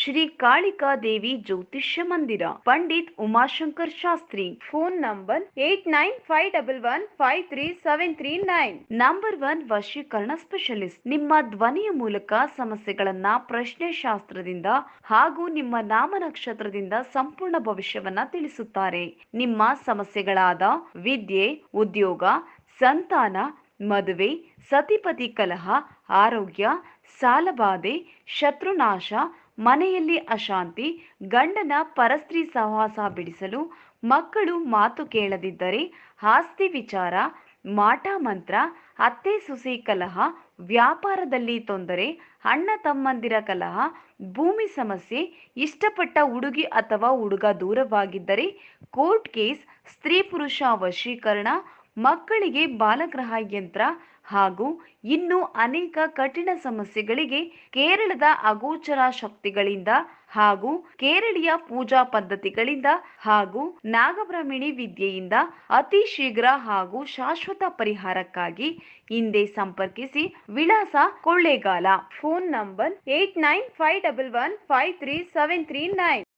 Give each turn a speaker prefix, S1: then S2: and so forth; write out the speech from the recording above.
S1: ಶ್ರೀ ಕಾಳಿಕಾ ದೇವಿ ಜ್ಯೋತಿಷ್ಯ ಮಂದಿರ, Pandit Umashankar Shastri.
S2: Phone number 8951153739.
S1: Number 1 ವಶೀಕರಣ ಸ್ಪೆಷಲಿಸ್ಟ್. ನಿಮ್ಮ ಧ್ವನಿಯ ಮೂಲಕ ಸಮಸ್ಯೆಗಳನ್ನ ಪ್ರಶ್ನೆ ಶಾಸ್ತ್ರದಿಂದ ಹಾಗೂ ನಿಮ್ಮ ನಾಮ ನಕ್ಷತ್ರದಿಂದ ಸಂಪೂರ್ಣ ಭವಿಷ್ಯವನ್ನ ತಿಳಿಸುತ್ತಾರೆ. ನಿಮ್ಮ ಸಮಸ್ಯೆಗಳಾದ ವಿದ್ಯೆ, ಉದ್ಯೋಗ, ಸಂತಾನ, ಮದುವೆ, ಸತಿಪತಿ ಕಲಹ, ಆರೋಗ್ಯ, ಸಾಲಬಾಧೆ, ಶತ್ರುನಾಶ, ಮನೆಯಲ್ಲಿ ಅಶಾಂತಿ, ಗಂಡನ ಪರಸ್ತ್ರೀ ಸಹವಾಸ ಬಿಡಿಸಲು, ಮಕ್ಕಳು ಮಾತು ಕೇಳದಿದ್ದರೆ, ಆಸ್ತಿ ವಿಚಾರ, ಮಾಟ ಮಂತ್ರ, ಅತ್ತೆ ಸೊಸೆ ಕಲಹ, ವ್ಯಾಪಾರದಲ್ಲಿ ತೊಂದರೆ, ಅಣ್ಣ ತಮ್ಮಂದಿರ ಕಲಹ, ಭೂಮಿ ಸಮಸ್ಯೆ, ಇಷ್ಟಪಟ್ಟ ಹುಡುಗಿ ಅಥವಾ ಹುಡುಗ ದೂರವಾಗಿದ್ದರೆ, ಕೋರ್ಟ್ ಕೇಸ್, ಸ್ತ್ರೀ ಪುರುಷ ವಶೀಕರಣ, ಮಕ್ಕಳಿಗೆ ಬಾಲಗ್ರಹ ಯಂತ್ರ ಹಾಗೂ ಇನ್ನೂ ಅನೇಕ ಕಠಿಣ ಸಮಸ್ಯೆಗಳಿಗೆ ಕೇರಳದ ಅಗೋಚರ ಶಕ್ತಿಗಳಿಂದ ಹಾಗೂ ಕೇರಳೀಯ ಪೂಜಾ ಪದ್ಧತಿಗಳಿಂದ ಹಾಗೂ ನಾಗಬ್ರಾಹ್ಮಣಿ ವಿದ್ಯೆಯಿಂದ ಅತಿ ಶೀಘ್ರ ಹಾಗೂ ಶಾಶ್ವತ ಪರಿಹಾರಕ್ಕಾಗಿ ಹಿಂದೆ ಸಂಪರ್ಕಿಸಿ. ವಿಳಾಸ ಕೊಳ್ಳೇಗಾಲ.
S2: Phone number 8951153739.